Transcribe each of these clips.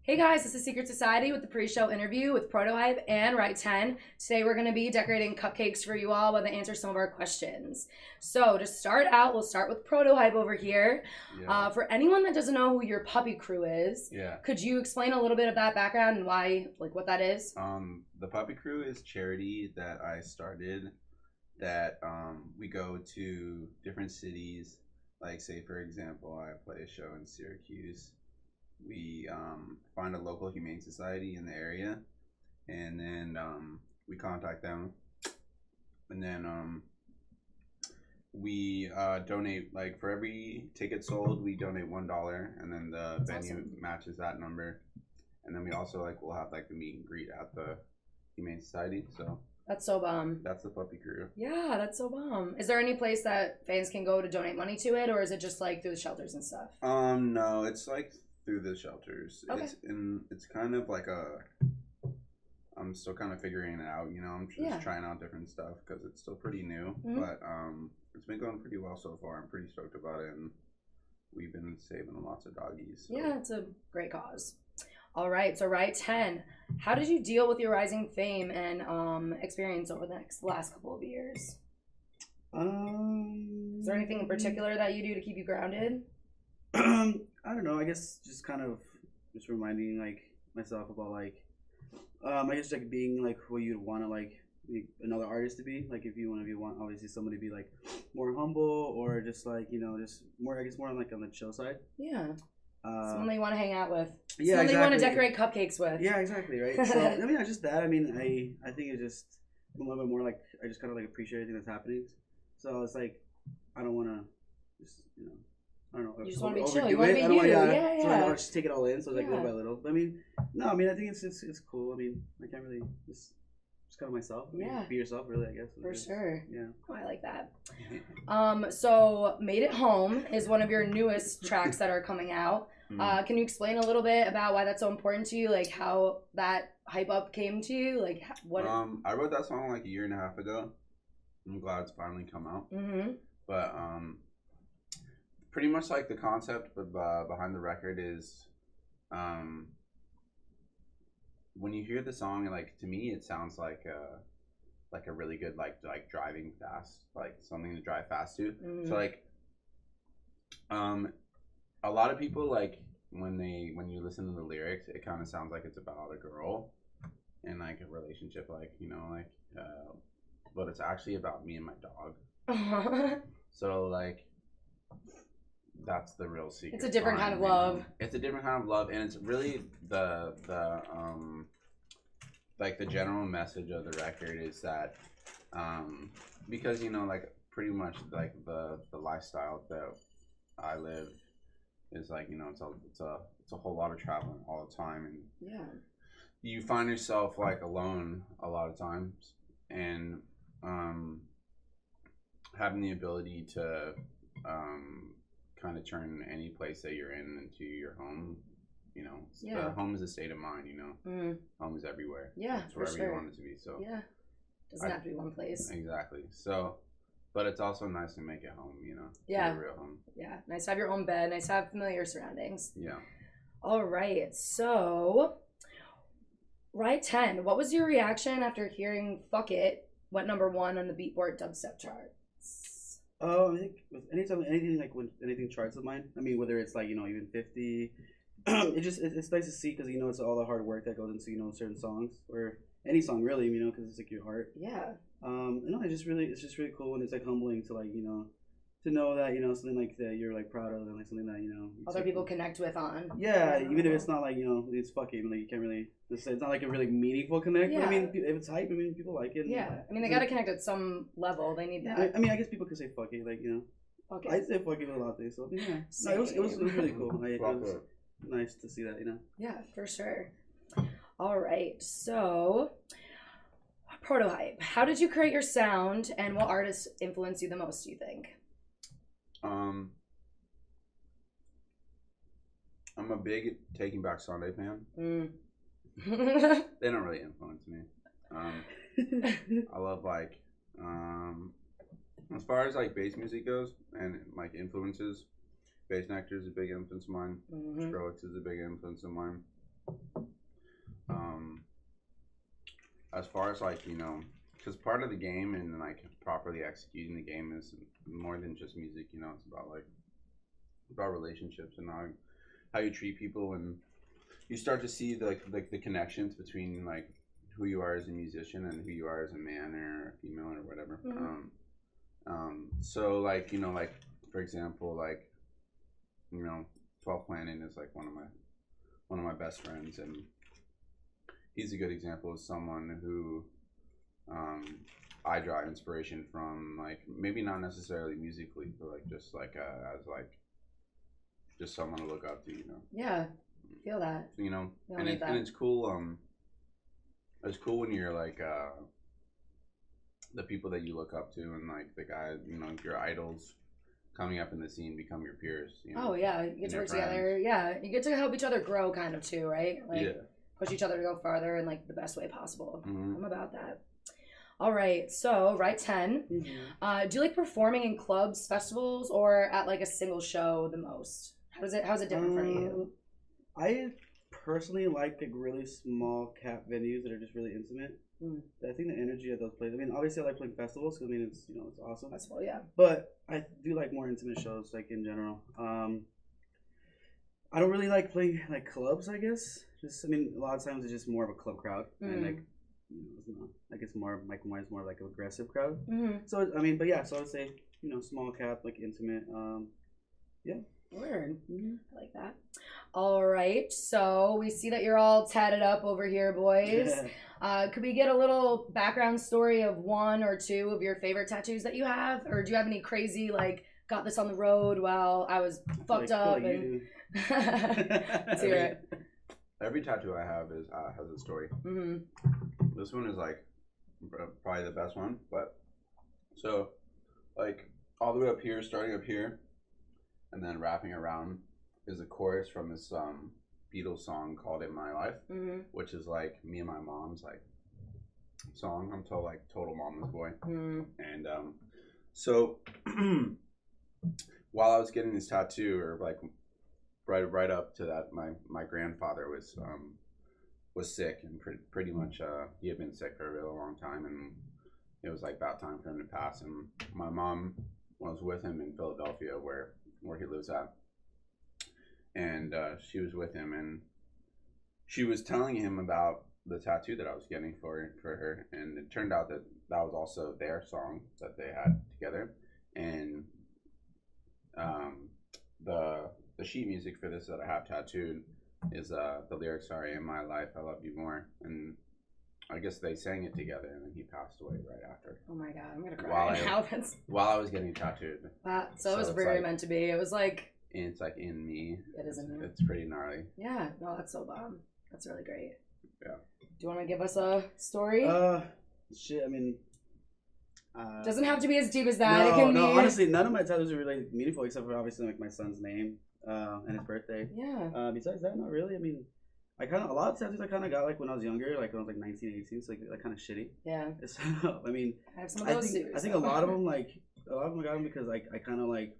Hey guys, this is Secret Society with the pre-show interview with Protohype and Riot Ten. Today we're going to be decorating cupcakes for you all while they answer some of our questions. So to start out, we'll start with Protohype over here. Yeah. For anyone that doesn't know who your puppy crew is, could you explain a little bit of that background and why, like what that is? The puppy crew is charity that I started that we go to different cities. Like say for example, I play a show in Syracuse. We find a local humane society in the area, and then we contact them, and then we donate, like for every ticket sold we donate $1, and then the venue matches that number, and then we also we'll have the meet and greet at the humane society. So that's so bomb. That's the puppy crew. Yeah, that's so bomb. Is there any place that fans can go to donate money to it, or is it just through the shelters and stuff? No, it's through the shelters. Okay. It's kind of I'm still kind of figuring it out, I'm just trying out different stuff because it's still pretty new. Mm-hmm. But it's been going pretty well so far. I'm pretty stoked about it, and we've been saving lots of doggies. So. Yeah, it's a great cause. All right, so Riot 10, how did you deal with your rising fame and experience over the last couple of years? Is there anything in particular that you do to keep you grounded? I don't know. I guess just kind of just reminding myself about I guess being who you'd want to be another artist to be. If you want to be obviously somebody to be more humble, or just just more, I guess more on the chill side. Yeah. Someone that you want to hang out with. Yeah, someone exactly. you want to decorate cupcakes with. Yeah, exactly, right? So I mean, not just that. I mean, I think it's just a little bit more I just kind of appreciate everything that's happening. So it's I don't want to just I don't know. You just want to be chill. You want to be you. Yeah. So I don't just take it all in. So little by little. But I mean, no. I mean, I think it's cool. I mean, I can't really just kind of myself. Be yourself, really. I guess. For sure. Yeah. Oh, I like that. So "Made It Home" is one of your newest tracks that are coming out. Can you explain a little bit about why that's so important to you? How that hype up came to you? What? I wrote that song a year and a half ago. I'm glad it's finally come out. Mm-hmm. But pretty much the concept behind the record is when you hear the song, to me it sounds like a really good driving fast, something to drive fast to. Mm-hmm. So a lot of people when you listen to the lyrics, it kind of sounds like it's about a girl and a relationship, but it's actually about me and my dog. So that's the real secret. It's a different kind of love. It's a different kind of love, and it's really the general message of the record is that because pretty much the lifestyle that I live is it's a whole lot of traveling all the time, and you find yourself alone a lot of times, and having the ability to kind of turn any place that you're in into your home. The home is a state of mind. Home is everywhere. Yeah, it's wherever you want it to be. So doesn't have to be one place. Exactly. So, but it's also nice to make it home. Yeah, a real home. Yeah, nice to have your own bed. Nice to have familiar surroundings. Yeah. All right, so Riot 10, what was your reaction after hearing "Fuck It" went #1 on the Beatport dubstep charts? I think with when anything charts of mine. I mean, whether it's even 50, it's nice to see because it's all the hard work that goes into certain songs or any song really, because it's your heart. Yeah. It's just really cool, and it's humbling to to know that something that you're proud of, and something that other people connect with on. Yeah, even if it's not it's fucking you can't really it's not a really meaningful connect. Yeah. But I mean, if it's hype, I mean people like it. Yeah, I mean they gotta connect at some level. They need that. I mean, I guess people could say fuck it, Fuck it. I say fuck it with a lot of things. So yeah, no, it was really cool. It was nice to see that. Yeah, for sure. All right, so Protohype, how did you create your sound, and what artists influenced you the most, do you think? I'm a big Taking Back Sunday fan. They don't really influence me. I love as far as bass music goes and influences, Bass Nectar is a big influence of mine. Skrillex is a big influence of mine. as far as like, you know, because part of the game and like properly executing the game is more than just music. You know, it's about like about relationships and how you treat people, and you start to see like the connections between like who you are as a musician and who you are as a man or a female or whatever. So like, you know, like for example, like, you know, 12 Planet is like one of my best friends, and he's a good example of someone who I draw inspiration from, like maybe not necessarily musically, but like just like as like just someone to look up to, you know. Yeah, feel that. You know, and it's cool. It's cool when you're like the people that you look up to and like the guys, you know, your idols coming up in the scene become your peers. You know, oh yeah, you get to work together. Yeah, you get to help each other grow, kind of too, right? Like push each other to go farther in like the best way possible. I'm about that. All right, so Riot 10. Do you like performing in clubs, festivals, or at like a single show the most? How's it different for you? I personally like really small cap venues that are just really intimate. I think the energy of those places. I mean, obviously I like playing festivals because I mean it's, you know, it's awesome. Festival, yeah. But I do like more intimate shows, like in general. I don't really like playing like clubs. I guess just I mean a lot of times it's just more of a club crowd and like. You know, it's not, like it's more like mine's more like an aggressive crowd. So I mean, but yeah, so I would say, you know, small cap, like intimate. Yeah. Word. I like that. All right, so we see that you're all tatted up over here, boys. Could we get a little background story of one or two of your favorite tattoos that you have, or do you have any crazy like got this on the road while I was fucked up? And let's hear it. Every tattoo I have is has a story. This one is like probably the best one, but so like all the way up here, starting up here, and then wrapping around is a chorus from this Beatles song called "In My Life," which is like me and my mom's like song. I'm told like total mama's boy, and so while I was getting this tattoo, or like right up to that, my grandfather was sick, and pretty much he had been sick for a really long time, and it was like about time for him to pass. And my mom was with him in Philadelphia, where he lives at, and she was with him, and she was telling him about the tattoo that I was getting for her, and it turned out that was also their song that they had together, and the sheet music for this that I have tattooed is the lyrics are "In my life, I love you more," and I guess they sang it together, and then he passed away right after. Oh my god, I'm gonna cry now. While I was getting tattooed. So it was very like, meant to be. It was like it's like in me. It is in you. It's pretty gnarly. Yeah, no, that's so bomb. That's really great. Yeah. Do you want to give us a story? Shit. I mean, doesn't have to be as deep as that. No, it can be. Honestly, none of my tattoos are really meaningful except for obviously like my son's name. And his birthday. Yeah. Besides that, not really. I mean, a lot of tattoos I kind of got like when I was younger, like when I was like 19, 18, so like kind of shitty. Yeah. So, I mean, I have some of those I think a lot of them I got them because like I kind of like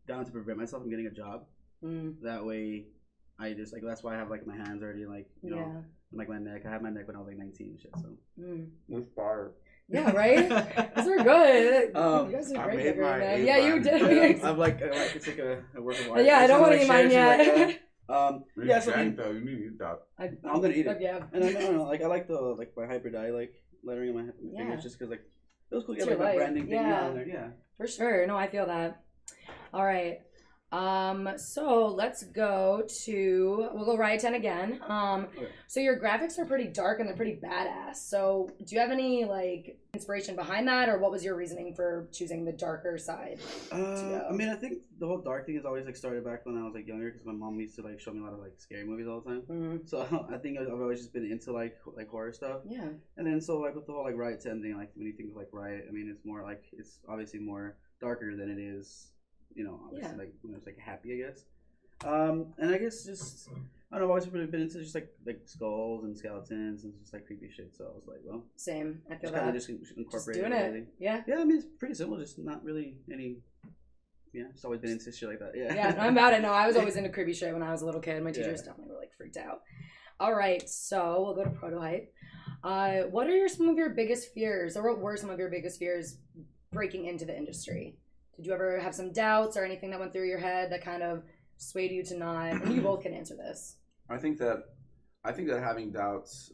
got them to prevent myself from getting a job. That way, I just like that's why I have like my hands already like you know like my neck. I had my neck when I was like 19 and shit. So. That's fire. Yeah, right. Those are good. You guys did great, man. Yeah, you did. I'm like it's like a work of art. Yeah, I don't want to eat mine yet. Yeah, so you need that. I'm gonna eat it. Yeah. And I don't know, like I like the my hyper dye like lettering on my fingers just because like it was cool. Yeah, like my branding thing on there. Yeah. For sure. No, I feel that. All right. So let's go to, we'll go Riot 10 again. Okay. So your graphics are pretty dark and they're pretty badass. So do you have any like inspiration behind that, or what was your reasoning for choosing the darker side? I mean, I think the whole dark thing is always like started back when I was like younger, because my mom used to like show me a lot of like scary movies all the time. So I think I've always just been into like horror stuff. Yeah. And then so like with the whole like Riot 10 thing, like when you think of like Riot, I mean it's more like it's obviously more darker than it is. You know, obviously, like when it's like happy, I guess. And I guess just I don't know, I've always really been into just like skulls and skeletons and just like creepy shit. So I was like, well, same. I feel just that. Kind of just incorporate doing it. Really. Yeah. Yeah, I mean it's pretty simple, just not really any. Yeah, just always been into shit like that. Yeah. Yeah, I'm about it. No, I was always into creepy shit when I was a little kid. My teachers definitely were like freaked out. All right, so we'll go to Protohype. What are some of your biggest fears, or what were some of your biggest fears breaking into the industry? Did you ever have some doubts or anything that went through your head that kind of swayed you to not? And you both can answer this. I think that having doubts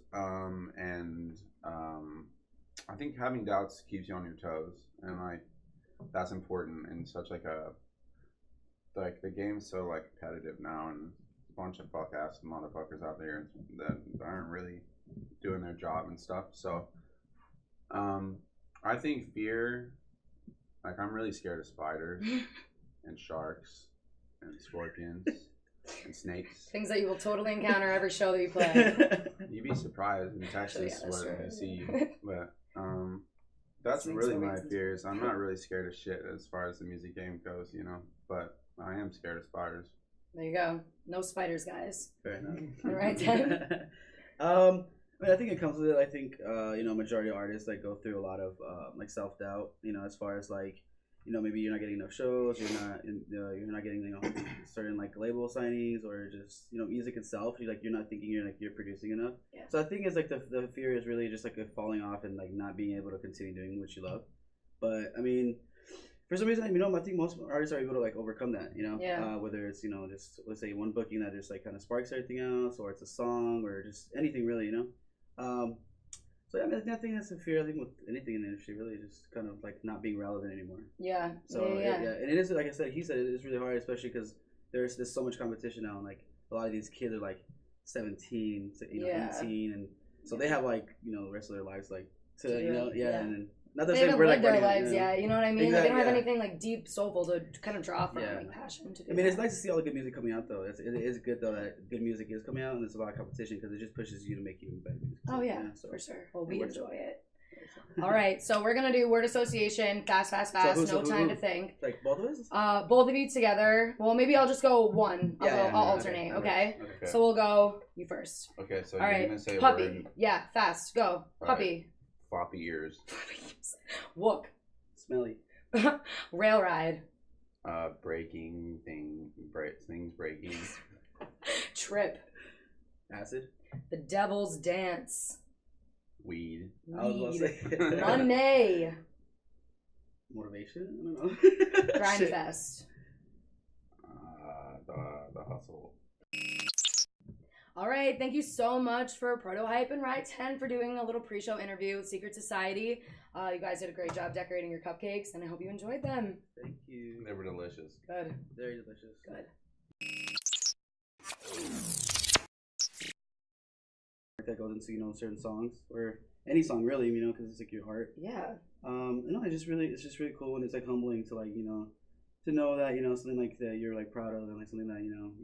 I think having doubts keeps you on your toes, and like that's important in such like the game's so like competitive now, and a bunch of fuck ass motherfuckers out there that aren't really doing their job and stuff. So I think fear, like I'm really scared of spiders and sharks and scorpions and snakes. Things that you will totally encounter every show that you play. You'd be surprised in Texas Actually, yeah, when they see you. But that's Snakes, really my scorpions, fears. I'm not really scared of shit as far as the music game goes, you know. But I am scared of spiders. There you go. No spiders, guys. Fair enough. All right, Ten. I mean, I think it comes with it. I think majority of artists like go through a lot of like self doubt. You know, as far as like, you know, maybe you're not getting enough shows, you're not getting certain like label signings, or just music itself. You're not thinking you're producing enough. Yeah. So I think it's like the fear is really just like a falling off and like not being able to continue doing what you love. But I mean, for some reason, I think most artists are able to like overcome that. Yeah. Whether it's just let's say one booking that just like kind of sparks everything else, or it's a song, or just anything really. So yeah, I think that's a fear. I think with anything in the industry, really, just kind of like not being relevant anymore. Yeah. So yeah, and it is like I said. He said it is really hard, especially because there's so much competition now, and like a lot of these kids are like 17, to, 18, and so they have like the rest of their lives like to and then. Not they haven't lived their lives yet, you know what I mean? Exactly, like, they don't have anything like deep, soulful to kind of draw from, like passion to do. I mean, it's nice to see all the good music coming out, though. It is good though that good music is coming out, and there's a lot of competition because it just pushes you to make even better music. Oh yeah, for sure. Well, we enjoy it. All right, so we're gonna do word association, fast, no time to think. Like both of us? Both of you together. Well, maybe I'll just go one. I'll alternate. Okay. So we'll go you first. Okay, so all you're right. gonna say puppy. word. Yeah, fast. Go. All Puppy. Right. Floppy ears. Wook. Smelly. Rail ride. Breaking things breaking. Trip. Acid. The Devil's Dance. Weed. I was about to say. Money. Motivation? I don't know. Grind Fest. The hustle. All right, thank you so much for Protohype and Riot 10 for doing a little pre-show interview with Secret Society. You guys did a great job decorating your cupcakes, and I hope you enjoyed them. Thank you. They were delicious. Good. Very delicious. Good. That goes into certain songs or any song really, because it's like your heart. Yeah. It's just really cool, and it's like humbling to like to know that something like that you're like proud of, and like something that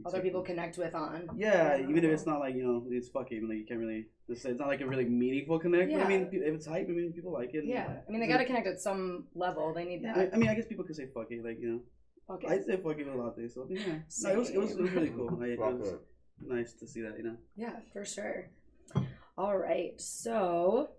other people connect with on. Yeah, even if it's not like it's fucking like you can't really just say it's not like a really meaningful connect. Yeah. But I mean, if it's hype, people like it. Yeah, I mean they gotta connect at some level. They need that. I guess people could say fuck it, like Fuck it. I say fuck it with a lot of things. So yeah, no, it was really cool. It was nice to see that. Yeah, for sure. All right, so